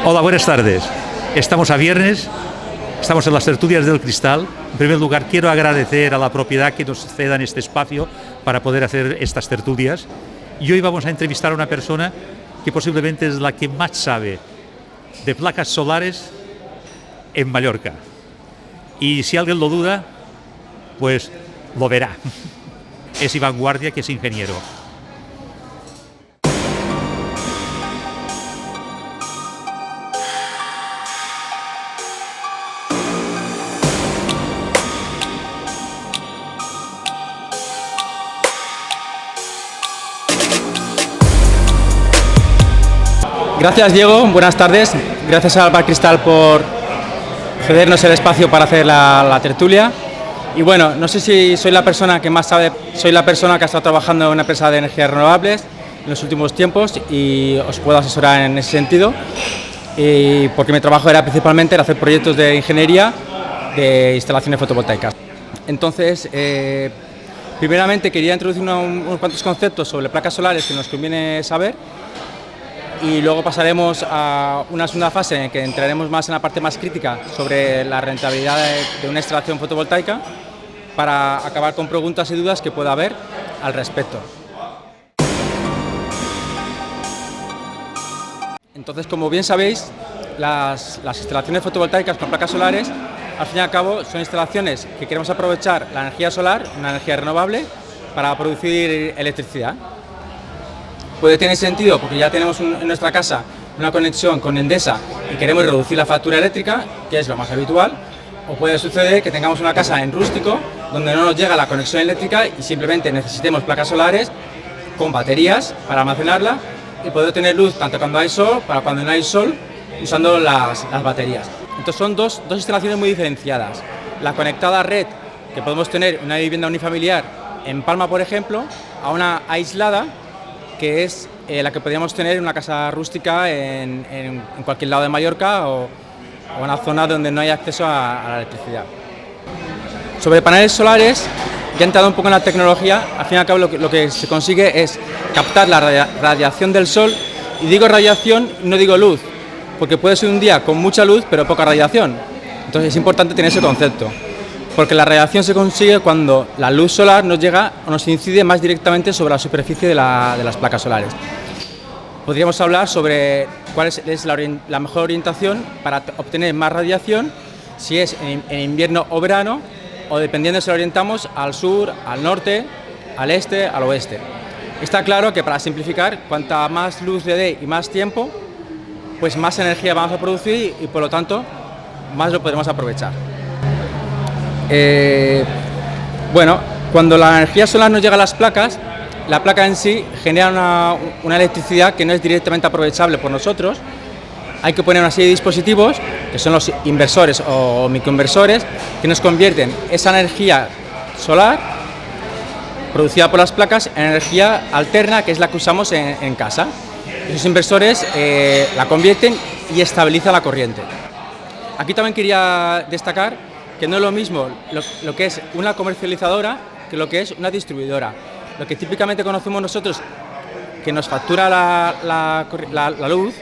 Hola, buenas tardes. Estamos a viernes, estamos en las tertulias del Cristal. En primer lugar, quiero agradecer a la propiedad que nos cedan este espacio para poder hacer estas tertulias. Y hoy vamos a entrevistar a una persona que posiblemente es la que más sabe de placas solares en Mallorca. Y si alguien lo duda, pues lo verá. Es Iván Guardia, que es ingeniero. Gracias, Diego, buenas tardes. Gracias al Bar Cristal por cedernos el espacio para hacer la tertulia. Y bueno, no sé si soy la persona que más sabe, soy la persona que ha estado trabajando en una empresa de energías renovables en los últimos tiempos y os puedo asesorar en ese sentido. Y porque mi trabajo era principalmente hacer proyectos de ingeniería de instalaciones fotovoltaicas. Entonces, primeramente quería introducir unos cuantos conceptos sobre placas solares que nos conviene saber. Y luego pasaremos a una segunda fase en que entraremos más en la parte más crítica sobre la rentabilidad de una instalación fotovoltaica para acabar con preguntas y dudas que pueda haber al respecto. Entonces, como bien sabéis, las instalaciones fotovoltaicas con placas solares, al fin y al cabo, son instalaciones que queremos aprovechar la energía solar, una energía renovable, para producir electricidad. Puede tener sentido porque ya tenemos en nuestra casa una conexión con Endesa y queremos reducir la factura eléctrica, que es lo más habitual, o puede suceder que tengamos una casa en rústico donde no nos llega la conexión eléctrica y simplemente necesitemos placas solares con baterías para almacenarla y poder tener luz tanto cuando hay sol para cuando no hay sol usando las baterías. Entonces son dos instalaciones muy diferenciadas. La conectada a red, que podemos tener una vivienda unifamiliar en Palma, por ejemplo, a una aislada, que es la que podríamos tener en una casa rústica en cualquier lado de Mallorca o una zona donde no hay acceso a la electricidad. Sobre paneles solares, ya he entrado un poco en la tecnología, al fin y al cabo lo que se consigue es captar la radiación del sol, y digo radiación, no digo luz, porque puede ser un día con mucha luz pero poca radiación, entonces es importante tener ese concepto. Porque la radiación se consigue cuando la luz solar nos llega o nos incide más directamente sobre la superficie de las placas solares. Podríamos hablar sobre cuál es la mejor orientación para obtener más radiación, si es en invierno o verano, o dependiendo si lo orientamos al sur, al norte, al este, al oeste. Está claro que, para simplificar, cuanta más luz le dé y más tiempo, pues más energía vamos a producir y por lo tanto más lo podremos aprovechar. Bueno, cuando la energía solar nos llega a las placas, la placa en sí genera una electricidad que no es directamente aprovechable por nosotros. Hay que poner una serie de dispositivos, que son los inversores o microinversores, que nos convierten esa energía solar producida por las placas en energía alterna, que es la que usamos en casa. Esos inversores la convierten y estabilizan la corriente. Aquí también quería destacar que no es lo mismo lo que es una comercializadora que lo que es una distribuidora. Lo que típicamente conocemos nosotros, que nos factura la luz,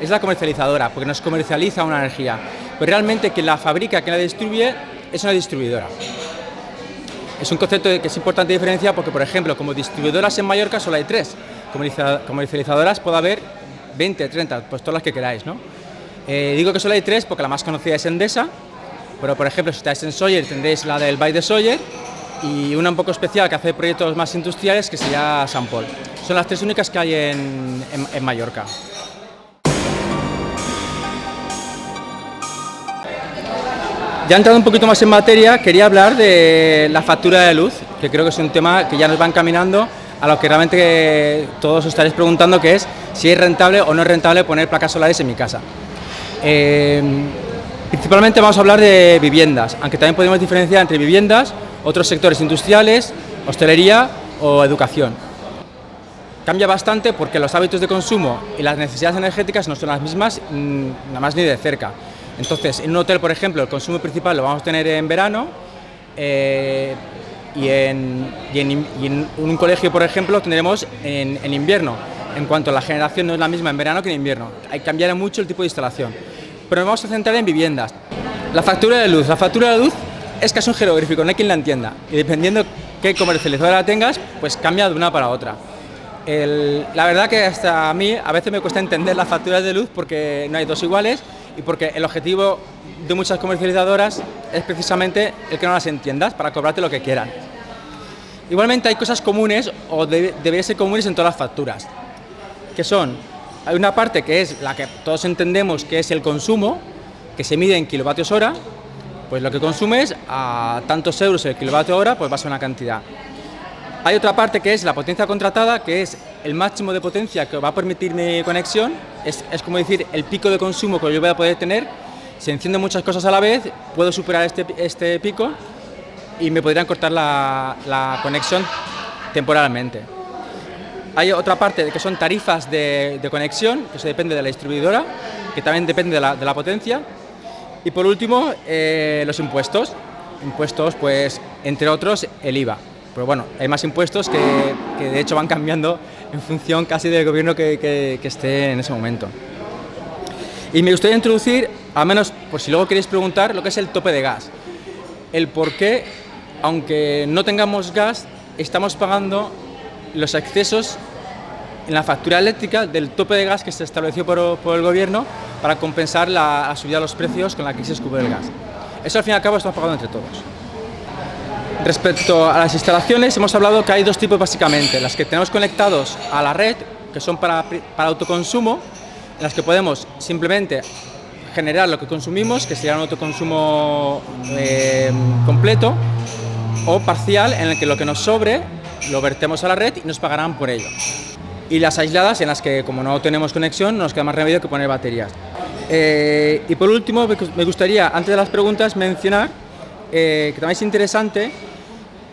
es la comercializadora, porque nos comercializa una energía. Pero realmente quien la fabrica, quien la distribuye, es una distribuidora. Es un concepto que es importante diferenciar porque, por ejemplo, como distribuidoras en Mallorca solo hay 3. Comercializadoras puede haber 20, 30, pues todas las que queráis, ¿no? Digo que solo hay 3 porque la más conocida es Endesa. Pero, por ejemplo, si estáis en Sóller, tendréis la del Vall de Sóller y una un poco especial que hace proyectos más industriales, que se llama Sampol. Son las 3 únicas que hay en Mallorca. Ya entrando un poquito más en materia, quería hablar de la factura de luz, que creo que es un tema que ya nos va encaminando a lo que realmente todos os estaréis preguntando, que es si es rentable o no es rentable poner placas solares en mi casa. Principalmente vamos a hablar de viviendas, aunque también podemos diferenciar entre viviendas, otros sectores industriales, hostelería o educación. Cambia bastante porque los hábitos de consumo y las necesidades energéticas no son las mismas, nada más ni de cerca. Entonces, en un hotel, por ejemplo, el consumo principal lo vamos a tener en verano y en un colegio, por ejemplo, tendremos en invierno. en cuanto a la generación no es la misma en verano que en invierno. Hay que cambiar mucho el tipo de instalación. Pero nos vamos a centrar en viviendas. La factura de luz. La factura de luz es casi un jeroglífico, no hay quien la entienda. Y dependiendo qué comercializadora tengas, pues cambia de una para otra. La verdad que hasta a mí a veces me cuesta entender las facturas de luz porque no hay dos iguales y porque el objetivo de muchas comercializadoras es precisamente el que no las entiendas para cobrarte lo que quieran. Igualmente hay cosas comunes o deberían ser comunes en todas las facturas, que son, hay una parte que es la que todos entendemos que es el consumo, que se mide en kilovatios hora, pues lo que consumes a tantos euros el kilovatio hora, pues va a ser una cantidad. Hay otra parte que es la potencia contratada, que es el máximo de potencia que va a permitir mi conexión, es como decir el pico de consumo que yo voy a poder tener. Si enciendo muchas cosas a la vez, puedo superar este pico y me podrían cortar la conexión temporalmente. Hay otra parte que son tarifas de conexión, que eso depende de la distribuidora, que también depende de la potencia. Y por último, los impuestos. Impuestos, pues, entre otros, el IVA. Pero bueno, hay más impuestos que de hecho van cambiando en función casi del gobierno que esté en ese momento. Y me gustaría introducir, al menos por si luego queréis preguntar, lo que es el tope de gas. El por qué, aunque no tengamos gas, estamos pagando los excesos en la factura eléctrica del tope de gas que se estableció por el gobierno para compensar la subida de los precios con la crisis que hubo del gas. Eso al fin y al cabo estamos pagando entre todos. Respecto a las instalaciones, hemos hablado que hay dos tipos básicamente, las que tenemos conectados a la red, que son para autoconsumo, en las que podemos simplemente generar lo que consumimos, que sería un autoconsumo completo o parcial, en el que lo que nos sobre lo vertemos a la red y nos pagarán por ello. Y las aisladas, en las que como no tenemos conexión, no nos queda más remedio que poner baterías. Y por último, me gustaría, antes de las preguntas, mencionar que también es interesante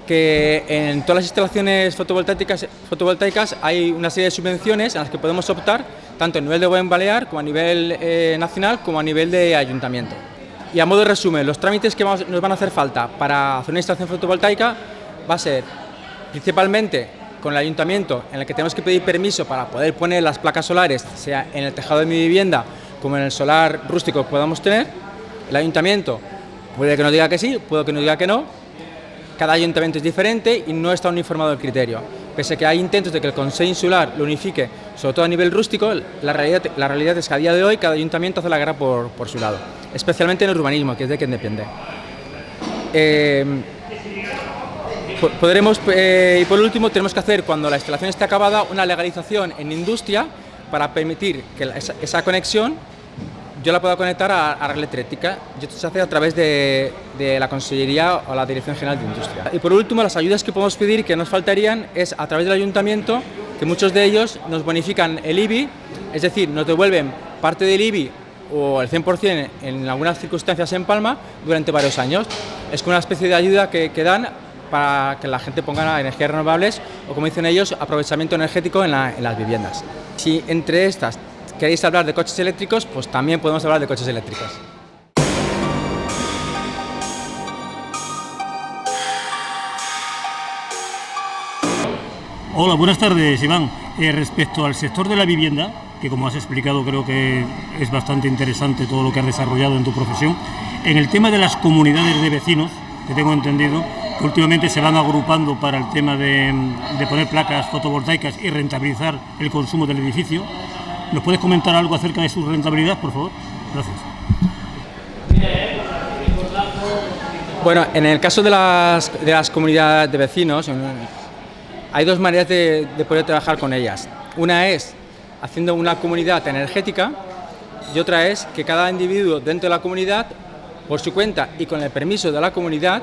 que en todas las instalaciones fotovoltaicas hay una serie de subvenciones en las que podemos optar tanto a nivel de Gobierno Balear como a nivel nacional como a nivel de ayuntamiento. Y a modo de resumen, los trámites que nos van a hacer falta para hacer una instalación fotovoltaica va a ser principalmente con el ayuntamiento, en el que tenemos que pedir permiso para poder poner las placas solares, sea en el tejado de mi vivienda como en el solar rústico que podamos tener. El ayuntamiento puede que nos diga que sí, puede que nos diga que no. Cada ayuntamiento es diferente y no está uniformado el criterio. Pese a que hay intentos de que el Consejo Insular lo unifique, sobre todo a nivel rústico, la realidad es que a día de hoy cada ayuntamiento hace la guerra por su lado, especialmente en el urbanismo, que es de quien depende. Y por último, tenemos que hacer, cuando la instalación esté acabada, una legalización en industria para permitir que esa conexión yo la puedo conectar a red eléctrica, y esto se hace a través de la Consellería o la Dirección General de Industria. Y por último, las ayudas que podemos pedir que nos faltarían es a través del ayuntamiento, que muchos de ellos nos bonifican el IBI, es decir, nos devuelven parte del IBI o el 100% en algunas circunstancias en Palma durante varios años. Es como una especie de ayuda que dan para que la gente ponga energías renovables o, como dicen ellos, aprovechamiento energético en las viviendas. Si entre estas queréis hablar de coches eléctricos, pues también podemos hablar de coches eléctricos. Hola, buenas tardes, Iván. Respecto al sector de la vivienda, que como has explicado creo que es bastante interesante todo lo que has desarrollado en tu profesión, en el tema de las comunidades de vecinos, que tengo entendido que últimamente se van agrupando para el tema de poner placas fotovoltaicas y rentabilizar el consumo del edificio, ¿nos puedes comentar algo acerca de su rentabilidad, por favor? Gracias. Bueno, en el caso de las comunidades de vecinos, hay dos maneras de poder trabajar con ellas. Una es haciendo una comunidad energética y otra es que cada individuo dentro de la comunidad, por su cuenta y con el permiso de la comunidad,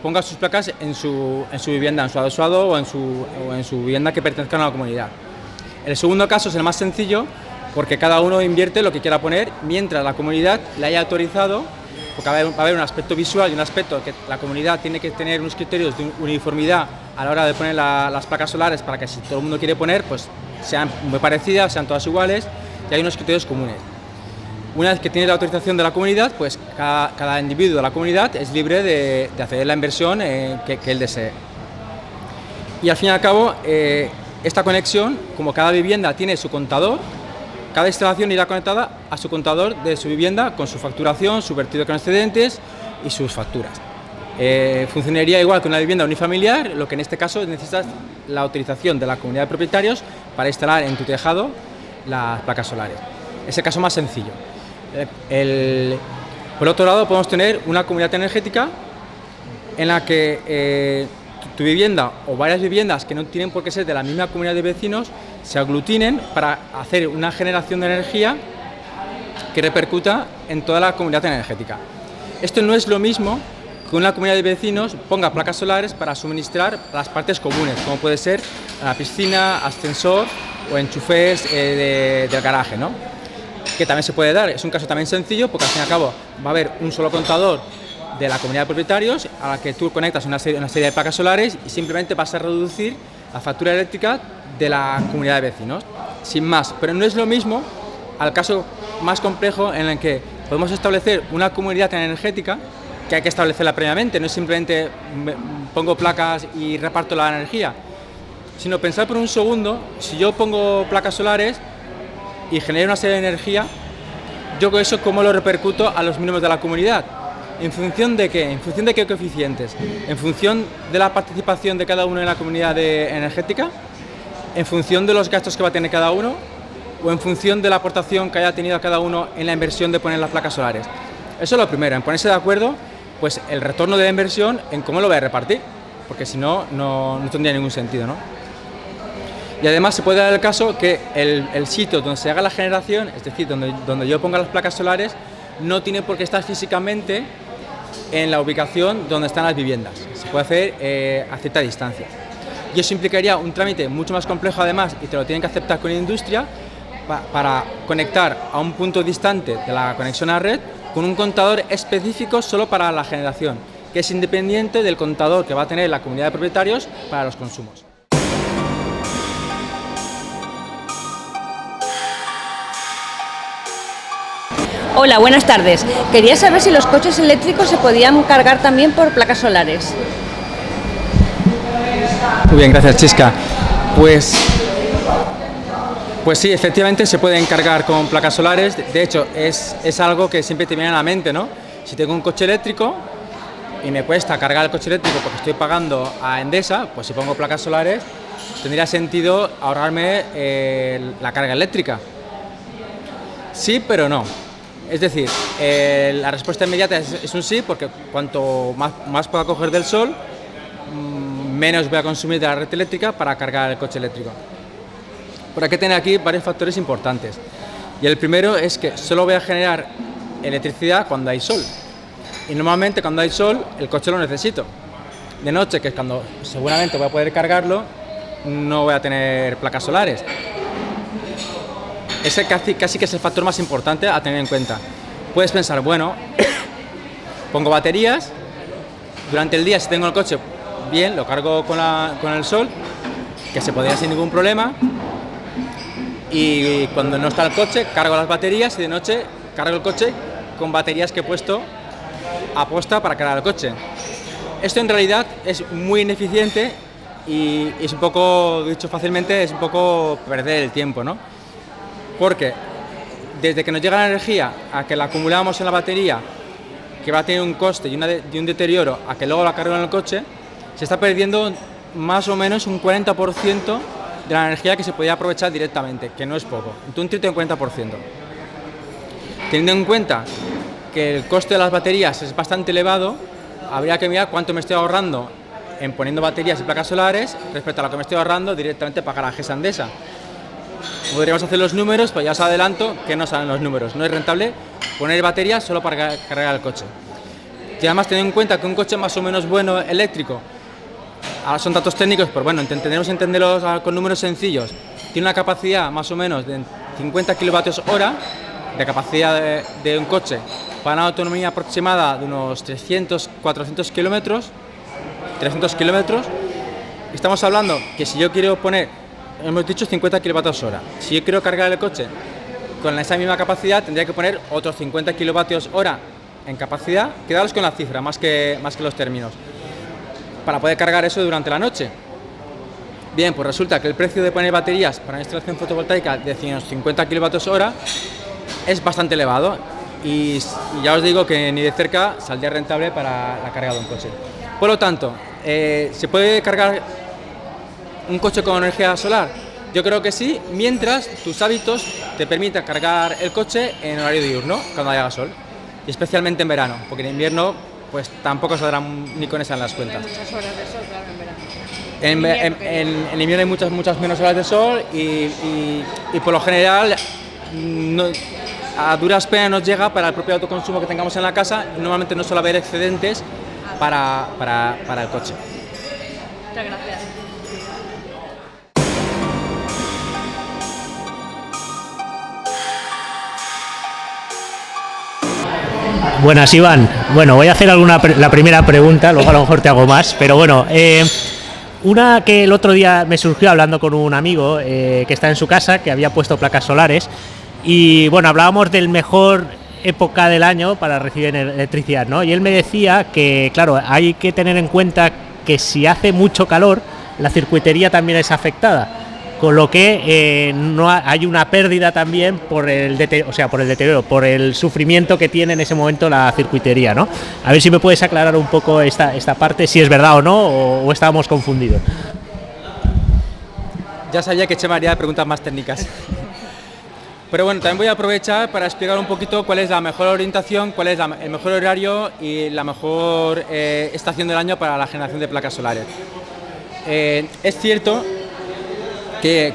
ponga sus placas en su vivienda, en su adosado o en su vivienda que pertenezca a la comunidad. El segundo caso es el más sencillo, porque cada uno invierte lo que quiera poner mientras la comunidad le haya autorizado, porque va a haber un aspecto visual y un aspecto que la comunidad tiene que tener unos criterios de uniformidad a la hora de poner las placas solares para que si todo el mundo quiere poner, pues sean muy parecidas, sean todas iguales y hay unos criterios comunes. Una vez que tiene la autorización de la comunidad, pues cada individuo de la comunidad es libre de hacer la inversión que él desee. Y al fin y al cabo, esta conexión, como cada vivienda tiene su contador, cada instalación irá conectada a su contador de su vivienda con su facturación, su vertido con excedentes y sus facturas. Funcionaría igual que una vivienda unifamiliar, lo que en este caso necesitas la autorización de la comunidad de propietarios para instalar en tu tejado las placas solares. Es el caso más sencillo. Por otro lado, podemos tener una comunidad energética en la que tu vivienda o varias viviendas que no tienen por qué ser de la misma comunidad de vecinos se aglutinen para hacer una generación de energía que repercuta en toda la comunidad energética. Esto no es lo mismo que una comunidad de vecinos ponga placas solares para suministrar las partes comunes, como puede ser la piscina, ascensor o enchufes del garaje, ¿no? Que también se puede dar. Es un caso también sencillo porque al fin y al cabo va a haber un solo contador de la comunidad de propietarios a la que tú conectas una serie de placas solares y simplemente vas a reducir la factura eléctrica de la comunidad de vecinos, sin más. Pero no es lo mismo al caso más complejo en el que podemos establecer una comunidad energética que hay que establecerla previamente, no es simplemente pongo placas y reparto la energía, sino pensar por un segundo, si yo pongo placas solares y genero una serie de energía, yo con eso cómo lo repercuto a los miembros de la comunidad. ¿En función de qué? ¿En función de qué coeficientes? ¿En función de la participación de cada uno en la comunidad energética? ¿En función de los gastos que va a tener cada uno? ¿O en función de la aportación que haya tenido cada uno en la inversión de poner las placas solares? Eso es lo primero, en ponerse de acuerdo, pues el retorno de la inversión en cómo lo voy a repartir, porque si no, no tendría ningún sentido, ¿no? Y además se puede dar el caso que el sitio donde se haga la generación, es decir, donde yo ponga las placas solares, no tiene por qué estar físicamente en la ubicación donde están las viviendas. Se puede hacer a cierta distancia. Y eso implicaría un trámite mucho más complejo además, y te lo tienen que aceptar con la industria, para conectar a un punto distante de la conexión a la red con un contador específico solo para la generación, que es independiente del contador que va a tener la comunidad de propietarios para los consumos. Hola, buenas tardes. Quería saber si los coches eléctricos se podían cargar también por placas solares. Muy bien, gracias, Chisca. Pues sí, efectivamente se pueden cargar con placas solares. De hecho, es algo que siempre te viene a la mente, ¿no? Si tengo un coche eléctrico y me cuesta cargar el coche eléctrico porque estoy pagando a Endesa, pues si pongo placas solares tendría sentido ahorrarme la carga eléctrica. Sí, pero no. Es decir, la respuesta inmediata es un sí, porque cuanto más pueda coger del sol, menos voy a consumir de la red eléctrica para cargar el coche eléctrico. Pero hay que tener aquí varios factores importantes. Y el primero es que solo voy a generar electricidad cuando hay sol. Y normalmente cuando hay sol, el coche lo necesito. De noche, que es cuando seguramente voy a poder cargarlo, no voy a tener placas solares. Ese casi que es el factor más importante a tener en cuenta. Puedes pensar, bueno, pongo baterías, durante el día si tengo el coche, bien, lo cargo con el sol, que se podría sin ningún problema, y cuando no está el coche, cargo las baterías y de noche cargo el coche con baterías que he puesto a posta para cargar el coche. Esto en realidad es muy ineficiente y es un poco, dicho fácilmente, es un poco perder el tiempo, ¿no? Porque desde que nos llega la energía a que la acumulamos en la batería, que va a tener un coste y un deterioro, a que luego la cargo en el coche, se está perdiendo más o menos un 40% de la energía que se podía aprovechar directamente, que no es poco, entre un 30 y un 40%. Teniendo en cuenta que el coste de las baterías es bastante elevado, habría que mirar cuánto me estoy ahorrando en poniendo baterías y placas solares respecto a lo que me estoy ahorrando directamente para la GES Endesa. Podríamos hacer los números, pero ya os adelanto que no salen los números. No es rentable poner baterías solo para cargar el coche. Y además teniendo en cuenta que un coche más o menos bueno eléctrico, ahora son datos técnicos, pero bueno, intentaremos entenderlos con números sencillos, tiene una capacidad más o menos de 50 kilovatios hora de capacidad de un coche para una autonomía aproximada de unos 300-400 kilómetros. Estamos hablando que si yo quiero poner, hemos dicho 50 kilovatios hora, si yo quiero cargar el coche con esa misma capacidad tendría que poner otros 50 kilovatios hora en capacidad, quedaros con la cifra más que los términos, para poder cargar eso durante la noche. Bien, pues resulta que el precio de poner baterías para una instalación fotovoltaica de 150 kWh es bastante elevado y ya os digo que ni de cerca saldría rentable para la carga de un coche. Por lo tanto, ¿se puede cargar un coche con energía solar? Yo creo que sí, mientras tus hábitos te permitan cargar el coche en horario diurno, cuando haya sol, y especialmente en verano, porque en invierno pues tampoco saldrán ni con esa en las cuentas. Hay muchas horas de sol, claro, en verano. En invierno hay muchas menos horas de sol y por lo general a duras penas nos llega para el propio autoconsumo que tengamos en la casa y normalmente no suele haber excedentes para el coche. Muchas gracias. Buenas, Iván. Bueno, voy a hacer la primera pregunta, luego a lo mejor te hago más, pero bueno, una que el otro día me surgió hablando con un amigo que está en su casa, que había puesto placas solares, y bueno, hablábamos del mejor época del año para recibir electricidad, ¿no? Y él me decía que, claro, hay que tener en cuenta que si hace mucho calor, la circuitería también es afectada. Con lo que no hay una pérdida también por el deterioro, por el sufrimiento que tiene en ese momento la circuitería, ¿no? A ver si me puedes aclarar un poco esta parte, si es verdad o no, o estábamos confundidos. Ya sabía que Chema haría preguntas más técnicas. Pero bueno, también voy a aprovechar para explicar un poquito cuál es la mejor orientación, cuál es el mejor horario y la mejor estación del año para la generación de placas solares. Es cierto que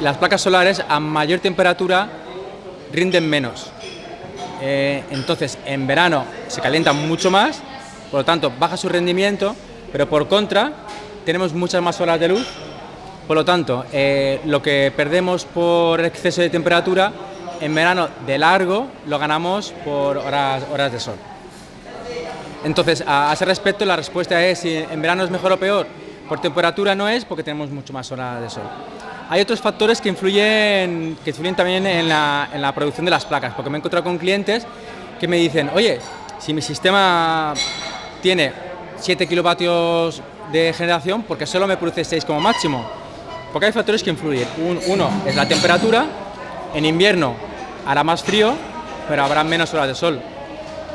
las placas solares a mayor temperatura rinden menos. Entonces, en verano se calientan mucho más, por lo tanto baja su rendimiento, pero por contra tenemos muchas más horas de luz, por lo tanto lo que perdemos por exceso de temperatura en verano de largo lo ganamos por horas de sol. Entonces, a ese respecto la respuesta es si en verano es mejor o peor. Por temperatura no es, porque tenemos mucho más horas de sol. Hay otros factores que influyen también en la producción de las placas, porque me he encontrado con clientes que me dicen, oye, si mi sistema tiene 7 kilovatios de generación, ¿por qué solo me produce 6 como máximo? Porque hay factores que influyen. Uno es la temperatura. En invierno hará más frío, pero habrá menos horas de sol.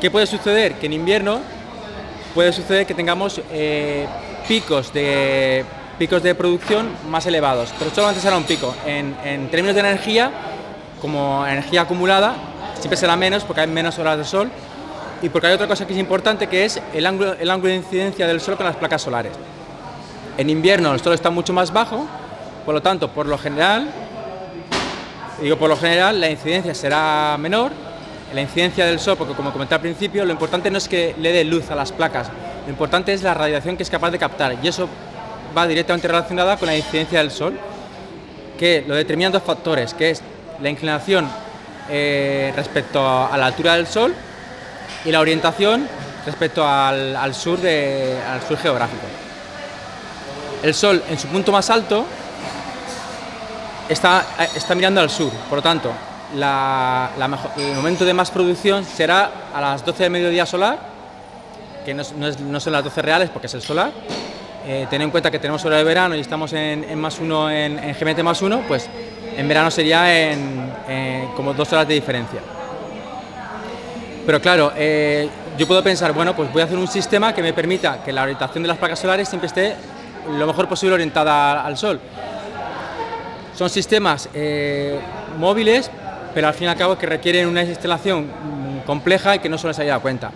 ¿Qué puede suceder? Que en invierno puede suceder que tengamos picos de producción más elevados, pero solamente será un pico. En términos de energía, como energía acumulada, siempre será menos porque hay menos horas de sol y porque hay otra cosa que es importante, que es el ángulo de incidencia del sol con las placas solares. En invierno el sol está mucho más bajo, por lo tanto, por lo general, la incidencia será menor. La incidencia del sol, porque como comenté al principio, lo importante no es que le dé luz a las placas, lo importante es la radiación que es capaz de captar, y eso va directamente relacionada con la incidencia del sol, que lo determinan dos factores, que es la inclinación respecto a la altura del sol y la orientación respecto al sur geográfico. El sol en su punto más alto está mirando al sur, por lo tanto, el momento de más producción será a las 12 del mediodía solar, que no son las 12 reales porque es el solar. Ten en cuenta que tenemos hora de verano y estamos en +1 en GMT +1, pues en verano sería como 2 horas de diferencia. Pero claro, yo puedo pensar, bueno, pues voy a hacer un sistema que me permita que la orientación de las placas solares siempre esté lo mejor posible orientada al sol. Son sistemas móviles, pero al fin y al cabo que requieren una instalación compleja y que no suele salir a cuenta.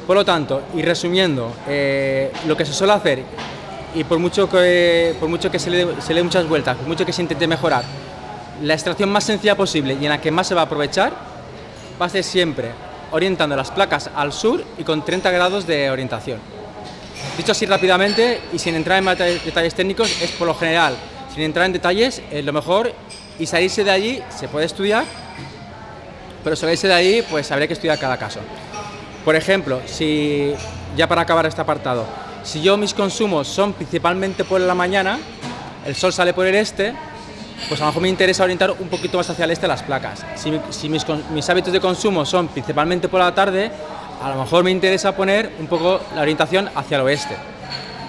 Por lo tanto, y resumiendo, lo que se suele hacer, y por mucho que se le dé muchas vueltas, por mucho que se intente mejorar, la extracción más sencilla posible y en la que más se va a aprovechar, va a ser siempre orientando las placas al sur y con 30 grados de orientación. Dicho así rápidamente y sin entrar en más detalles técnicos, es por lo general, sin entrar en detalles, lo mejor, y salirse de allí se puede estudiar, pero salirse de ahí pues habría que estudiar cada caso. Por ejemplo, ya para acabar este apartado, si mis consumos son principalmente por la mañana, el sol sale por el este, pues a lo mejor me interesa orientar un poquito más hacia el este las placas. Si mis hábitos de consumo son principalmente por la tarde, a lo mejor me interesa poner un poco la orientación hacia el oeste,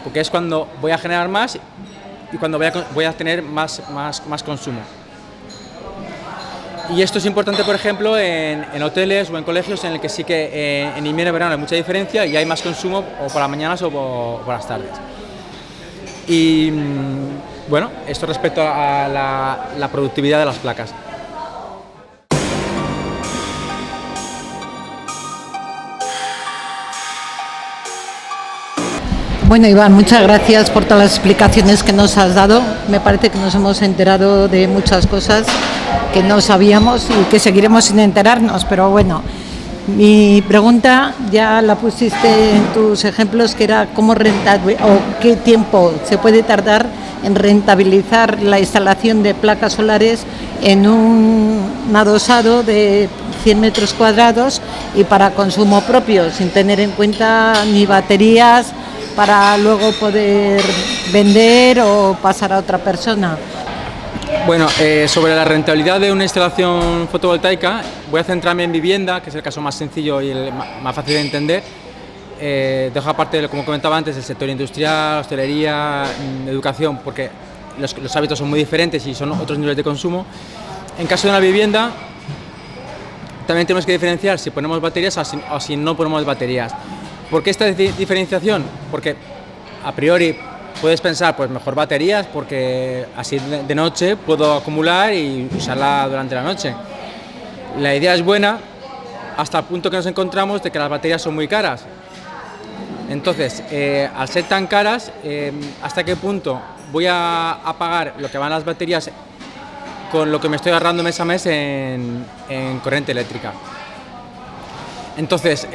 porque es cuando voy a generar más y cuando voy a tener más consumo. Y esto es importante, por ejemplo, en hoteles o en colegios en el que sí que en invierno y verano hay mucha diferencia y hay más consumo o por las mañanas o por las tardes. Y bueno, esto respecto a la productividad de las placas. Bueno, Iván, muchas gracias por todas las explicaciones que nos has dado. Me parece que nos hemos enterado de muchas cosas que no sabíamos y que seguiremos sin enterarnos, pero bueno, mi pregunta ya la pusiste en tus ejemplos, que era cómo qué tiempo se puede tardar en rentabilizar la instalación de placas solares en un adosado de 100 metros cuadrados y para consumo propio, sin tener en cuenta ni baterías para luego poder vender o pasar a otra persona. Bueno, sobre la rentabilidad de una instalación fotovoltaica, voy a centrarme en vivienda, que es el caso más sencillo y el más fácil de entender. Dejo aparte, como comentaba antes, el sector industrial, hostelería, educación, porque los hábitos son muy diferentes y son otros niveles de consumo. En caso de una vivienda, también tenemos que diferenciar si ponemos baterías o si no ponemos baterías. ¿Por qué esta diferenciación? Porque a priori puedes pensar, pues mejor baterías, porque así de noche puedo acumular y usarla durante la noche. La idea es buena hasta el punto que nos encontramos de que las baterías son muy caras. Entonces, al ser tan caras, ¿hasta qué punto voy a pagar lo que van las baterías con lo que me estoy ahorrando mes a mes en corriente eléctrica? Entonces,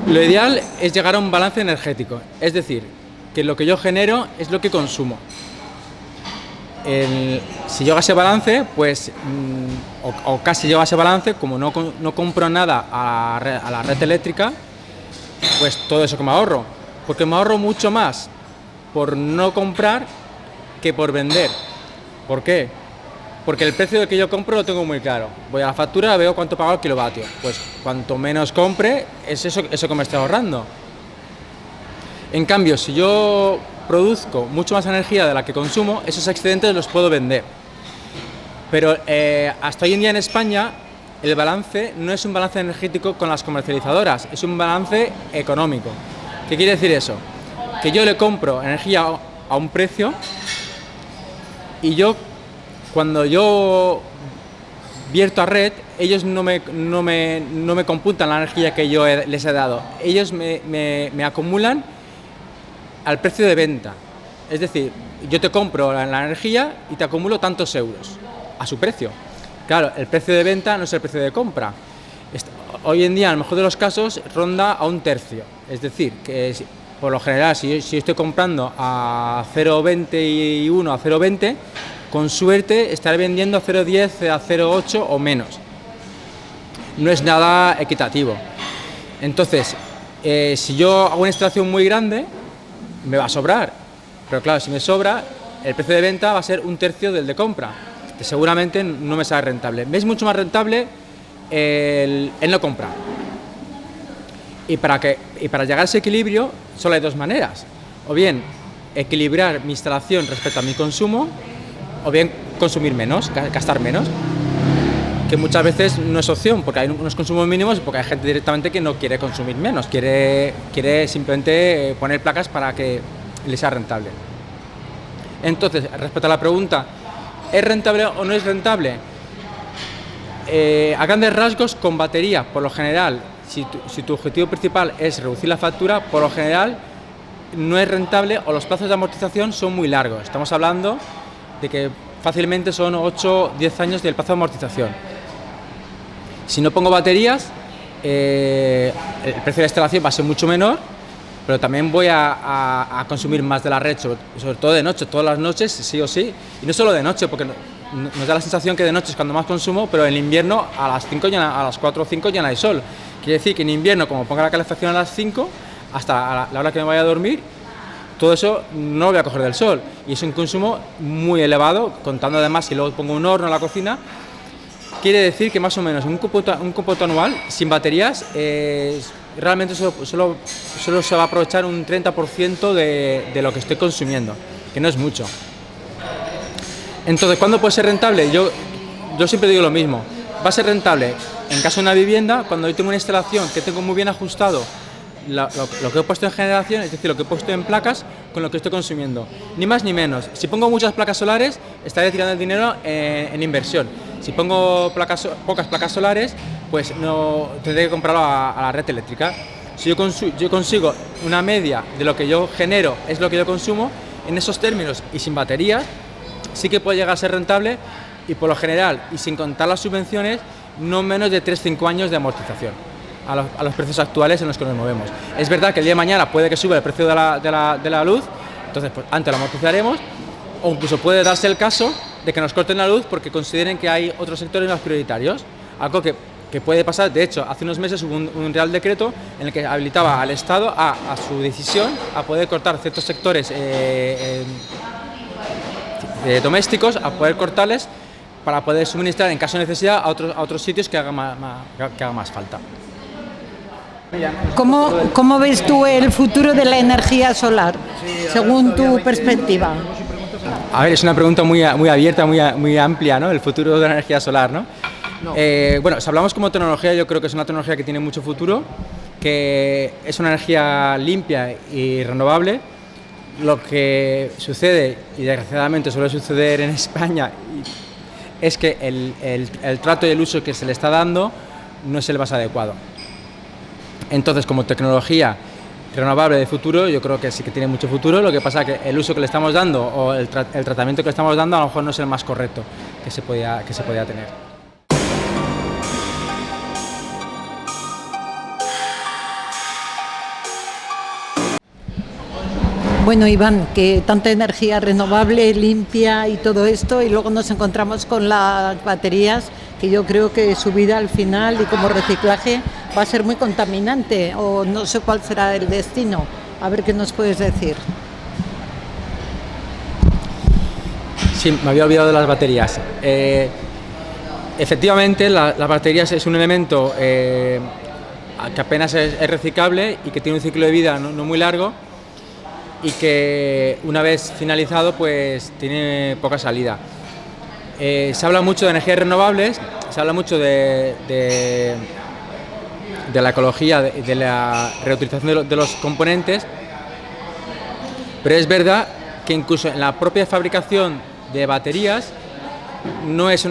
lo ideal es llegar a un balance energético, es decir, que lo que yo genero es lo que consumo. Si llego a ese balance, pues, o casi llego a ese balance, como no compro nada a la red eléctrica, pues todo eso que me ahorro, porque me ahorro mucho más por no comprar que por vender. ¿Por qué? Porque el precio del que yo compro lo tengo muy claro. Voy a la factura, veo cuánto pago el kilovatio. Pues cuanto menos compre, es eso que me estoy ahorrando. En cambio, si yo produzco mucho más energía de la que consumo, esos excedentes los puedo vender. Pero hasta hoy en día en España, el balance no es un balance energético con las comercializadoras, es un balance económico. ¿Qué quiere decir eso? Que yo le compro energía a un precio y cuando yo vierto a red, ellos no me computan la energía que yo les he dado. Ellos me acumulan al precio de venta. Es decir, yo te compro la energía y te acumulo tantos euros a su precio. Claro, el precio de venta no es el precio de compra. Hoy en día, en el mejor de los casos, ronda a un tercio. Es decir, que por lo general, si yo estoy comprando a 0,21 a 0,20, con suerte estaré vendiendo a 0,10, a 0,8 o menos. No es nada equitativo. Entonces, si yo hago una instalación muy grande, me va a sobrar. Pero claro, si me sobra, el precio de venta va a ser un tercio del de compra, que seguramente no me sale rentable. Me es mucho más rentable el no comprar. Y para llegar a ese equilibrio, solo hay dos maneras. O bien equilibrar mi instalación respecto a mi consumo, o bien consumir menos, gastar menos, que muchas veces no es opción, porque hay unos consumos mínimos, porque hay gente directamente que no quiere consumir menos, quiere simplemente poner placas para que le sea rentable. Entonces, respecto a la pregunta, ¿es rentable o no es rentable? A grandes rasgos, con batería, por lo general, si tu objetivo principal es reducir la factura, por lo general no es rentable o los plazos de amortización son muy largos. Estamos hablando de que fácilmente son 8-10 años del plazo de amortización. Si no pongo baterías, el precio de la instalación va a ser mucho menor, pero también voy a consumir más de la red, sobre todo de noche, todas las noches, sí o sí, y no solo de noche, porque nos da la sensación que de noche es cuando más consumo, pero en invierno a las 4 o 5 ya no hay sol. Quiere decir que en invierno, como ponga la calefacción a las 5, hasta la hora que me vaya a dormir, todo eso no lo voy a coger del sol, y es un consumo muy elevado, contando además si luego pongo un horno en la cocina. Quiere decir que más o menos un cómputo anual sin baterías realmente solo se va a aprovechar un 30% de lo que estoy consumiendo. que no es mucho. Entonces, ¿cuándo puede ser rentable? Yo siempre digo lo mismo. Va a ser rentable en caso de una vivienda cuando yo tengo una instalación que tengo muy bien ajustado lo que he puesto en generación, es decir, lo que he puesto en placas con lo que estoy consumiendo. Ni más ni menos. Si pongo muchas placas solares, estaré tirando el dinero en inversión. Si pongo pocas placas solares, pues no tendré que comprarlo a la red eléctrica. Si yo consigo una media de lo que yo genero es lo que yo consumo, en esos términos y sin baterías, sí que puede llegar a ser rentable y por lo general, y sin contar las subvenciones, no menos de 3-5 años de amortización a los precios actuales en los que nos movemos. Es verdad que el día de mañana puede que suba el precio de la luz, entonces pues, antes lo amortizaremos, o incluso puede darse el caso de que nos corten la luz porque consideren que hay otros sectores más prioritarios, algo que puede pasar. De hecho, hace unos meses hubo un Real Decreto en el que habilitaba al Estado a su decisión a poder cortar ciertos sectores domésticos, a poder cortarles para poder suministrar en caso de necesidad a otros sitios que haga más falta. ¿Cómo ves tú el futuro de la energía solar, según tu perspectiva? A ver, es una pregunta muy abierta, muy amplia, ¿no? El futuro de la energía solar, ¿no? Bueno, si hablamos como tecnología, yo creo que es una tecnología que tiene mucho futuro, que es una energía limpia y renovable. Lo que sucede, y desgraciadamente suele suceder en España, es que el trato y el uso que se le está dando no es el más adecuado. Entonces, como tecnología renovable de futuro, yo creo que sí que tiene mucho futuro. Lo que pasa es que el uso que le estamos dando o el tratamiento que le estamos dando a lo mejor no es el más correcto que se podía tener. Bueno, Iván, que tanta energía renovable, limpia y todo esto, y luego nos encontramos con las baterías, que yo creo que su vida al final y como reciclaje va a ser muy contaminante, o no sé cuál será el destino. A ver qué nos puedes decir. Sí, me había olvidado de las baterías. Efectivamente, las baterías es un elemento que apenas es reciclable y que tiene un ciclo de vida no muy largo, y que una vez finalizado pues tiene poca salida. Se habla mucho de energías renovables, se habla mucho de la ecología, de la reutilización de los componentes, pero es verdad que incluso en la propia fabricación de baterías no es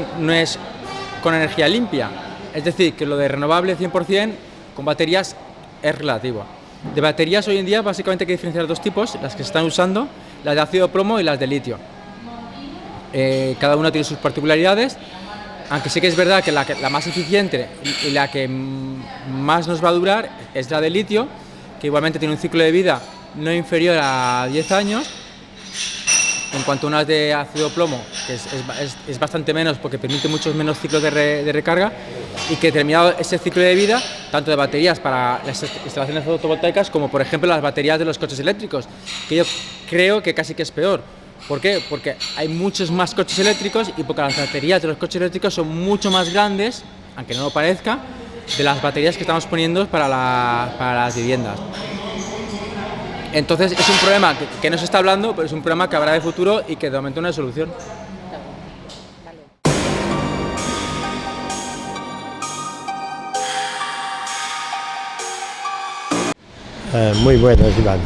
con energía limpia, es decir, que lo de renovable 100% con baterías es relativo. De baterías hoy en día básicamente hay que diferenciar dos tipos, las que se están usando, las de ácido plomo y las de litio. Cada una tiene sus particularidades, aunque sí que es verdad que la más eficiente y la que más nos va a durar es la de litio, que igualmente tiene un ciclo de vida no inferior a 10 años. En cuanto a unas de ácido plomo, que es bastante menos porque permite muchos menos ciclos de recarga, y que terminado ese ciclo de vida, tanto de baterías para las instalaciones fotovoltaicas como por ejemplo las baterías de los coches eléctricos, que yo creo que casi que es peor. ¿Por qué? Porque hay muchos más coches eléctricos y porque las baterías de los coches eléctricos son mucho más grandes, aunque no lo parezca, de las baterías que estamos poniendo para las viviendas. Entonces es un problema que no se está hablando, pero es un problema que habrá de futuro y que de momento no hay solución. Muy buenas, Iván.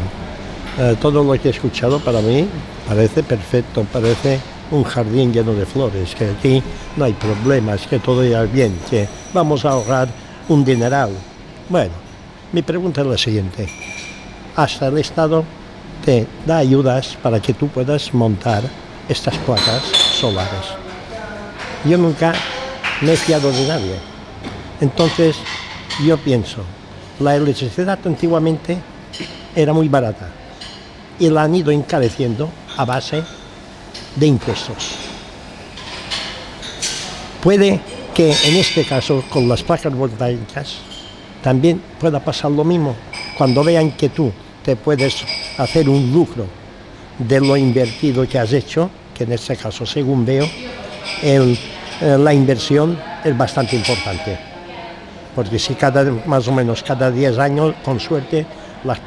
Todo lo que he escuchado para mí parece perfecto, parece un jardín lleno de flores, que aquí no hay problemas, que todo irá bien, que vamos a ahorrar un dineral. Bueno, mi pregunta es la siguiente. Hasta el Estado te da ayudas para que tú puedas montar estas placas solares. Yo nunca me he fiado de nadie. Entonces, yo pienso, la electricidad antiguamente era muy barata y la han ido encareciendo a base de impuestos. Puede que en este caso, con las placas voltaicas, también pueda pasar lo mismo. Cuando vean que tú te puedes hacer un lucro de lo invertido que has hecho, que en este caso, según veo, la inversión es bastante importante. Porque si más o menos cada 10 años, con suerte, las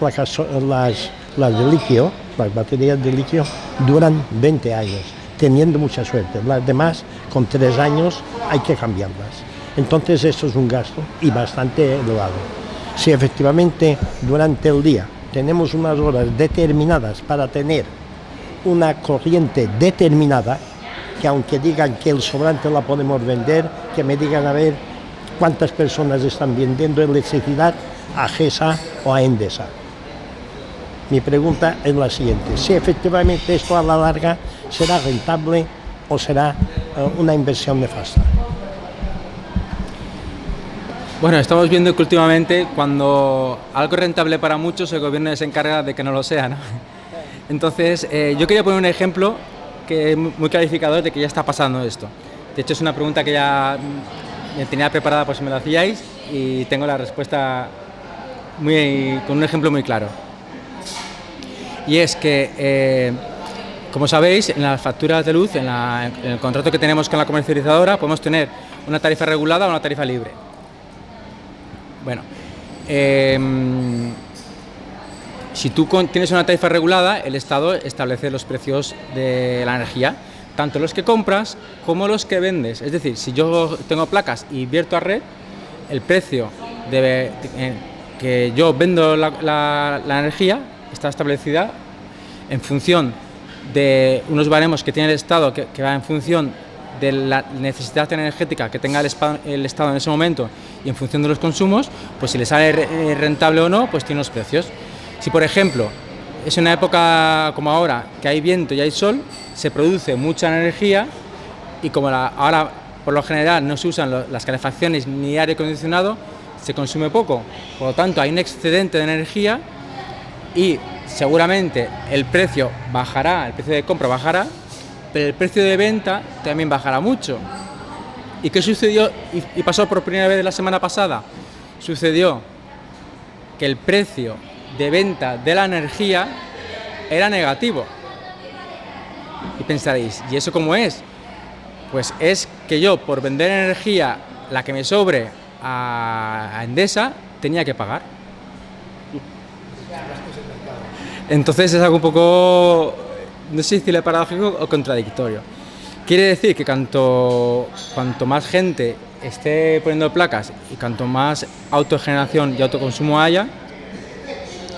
Las de litio, las baterías de litio, duran 20 años, teniendo mucha suerte. Las demás, con 3 años, hay que cambiarlas. Entonces esto es un gasto y bastante elevado. Si efectivamente durante el día tenemos unas horas determinadas para tener una corriente determinada, que aunque digan que el sobrante la podemos vender, que me digan a ver cuántas personas están vendiendo electricidad a GESA o a Endesa. Mi pregunta es la siguiente: si efectivamente esto a la larga será rentable o será una inversión nefasta. Bueno, estamos viendo que últimamente cuando algo es rentable para muchos, el gobierno se encarga de que no lo sea, ¿no? Entonces, yo quería poner un ejemplo que es muy clarificador de que ya está pasando esto. De hecho, es una pregunta que ya me tenía preparada por si me la hacíais y tengo la respuesta con un ejemplo muy claro. Y es que, como sabéis, en las facturas de luz, en el contrato que tenemos con la comercializadora, podemos tener una tarifa regulada o una tarifa libre. Bueno, si tú tienes una tarifa regulada, el Estado establece los precios de la energía, tanto los que compras como los que vendes. Es decir, si yo tengo placas y vierto a red, el precio que yo vendo la energía está establecida en función de unos baremos que tiene el Estado, que va en función de la necesidad energética que tenga el Estado en ese momento y en función de los consumos, pues si le sale rentable o no, pues tiene unos precios. Si, por ejemplo, es una época como ahora, que hay viento y hay sol, se produce mucha energía y como ahora por lo general no se usan las calefacciones ni aire acondicionado, se consume poco. Por lo tanto, hay un excedente de energía y seguramente el precio bajará, el precio de compra bajará, pero el precio de venta también bajará mucho. ¿Y qué sucedió? Y pasó por primera vez la semana pasada. Sucedió que el precio de venta de la energía era negativo. Y pensaréis, ¿y eso cómo es? Pues es que yo, por vender energía, la que me sobre a Endesa, tenía que pagar. Entonces es algo un poco, no sé si es paradójico o contradictorio. Quiere decir que cuanto más gente esté poniendo placas y cuanto más autogeneración y autoconsumo haya,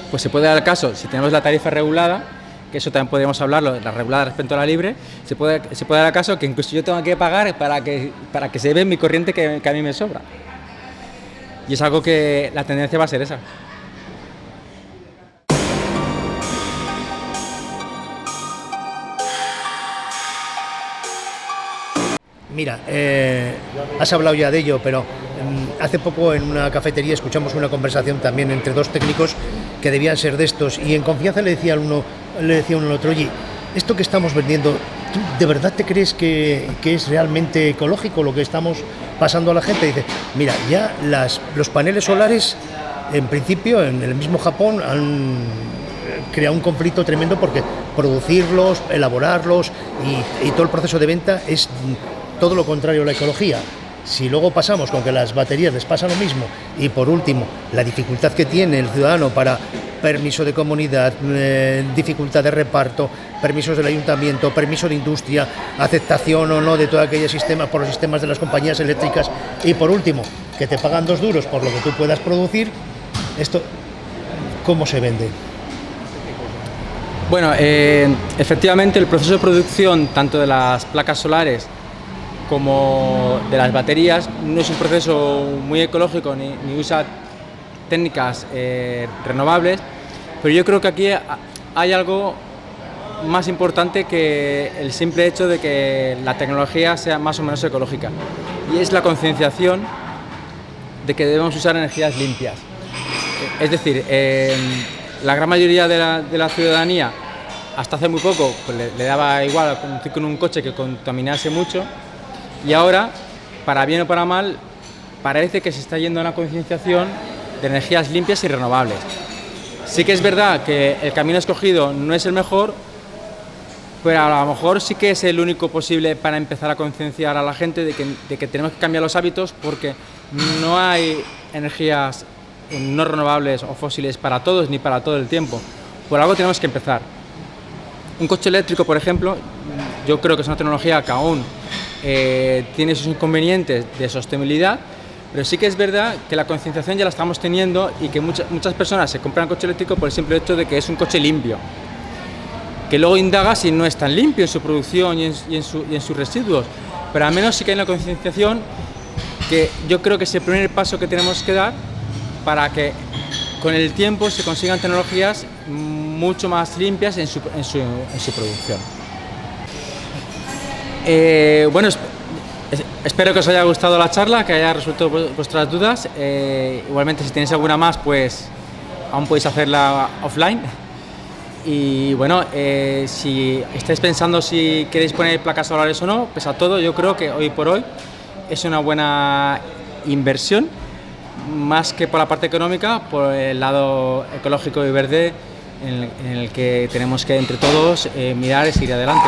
pues se puede dar el caso, si tenemos la tarifa regulada, que eso también podríamos hablarlo, la regulada respecto a la libre, se puede dar el caso que incluso yo tengo que pagar para que se vea mi corriente que a mí me sobra. Y es algo que la tendencia va a ser esa. Mira, has hablado ya de ello, pero hace poco en una cafetería escuchamos una conversación también entre dos técnicos que debían ser de estos y en confianza le decía uno al otro: oye, esto que estamos vendiendo, ¿tú de verdad te crees que es realmente ecológico lo que estamos pasando a la gente? Dice, mira, ya los paneles solares, en principio, en el mismo Japón, han creado un conflicto tremendo porque producirlos, elaborarlos y todo el proceso de venta es todo lo contrario a la ecología. Si luego pasamos con que las baterías les pasa lo mismo y por último la dificultad que tiene el ciudadano para permiso de comunidad, dificultad de reparto, permisos del ayuntamiento, permiso de industria, aceptación o no de todo aquel sistema por los sistemas de las compañías eléctricas y por último que te pagan 2 duros por lo que tú puedas producir, esto ¿cómo se vende? Bueno, efectivamente el proceso de producción tanto de las placas solares como de las baterías no es un proceso muy ecológico ni usa técnicas renovables, pero yo creo que aquí hay algo más importante que el simple hecho de que la tecnología sea más o menos ecológica, y es la concienciación de que debemos usar energías limpias. Es decir, la gran mayoría de la ciudadanía hasta hace muy poco pues le daba igual conducir con un coche que contaminase mucho. Y ahora, para bien o para mal, parece que se está yendo a una concienciación de energías limpias y renovables. Sí que es verdad que el camino escogido no es el mejor, pero a lo mejor sí que es el único posible para empezar a concienciar a la gente de que tenemos que cambiar los hábitos, porque no hay energías no renovables o fósiles para todos ni para todo el tiempo. por algo tenemos que empezar. Un coche eléctrico, por ejemplo, yo creo que es una tecnología que aún tiene sus inconvenientes de sostenibilidad, pero sí que es verdad que la concienciación ya la estamos teniendo y que muchas personas se compran coche eléctrico por el simple hecho de que es un coche limpio, que luego indaga si no es tan limpio en su producción y en sus residuos, pero al menos sí que hay una concienciación que yo creo que es el primer paso que tenemos que dar para que con el tiempo se consigan tecnologías mucho más limpias en su producción. Bueno, espero que os haya gustado la charla, que haya resuelto vuestras dudas. Igualmente, si tenéis alguna más, pues aún podéis hacerla offline. Y bueno, si estáis pensando si queréis poner placas solares o no, pese a todo, yo creo que hoy por hoy es una buena inversión, más que por la parte económica, por el lado ecológico y verde en el que tenemos que entre todos mirar y seguir adelante.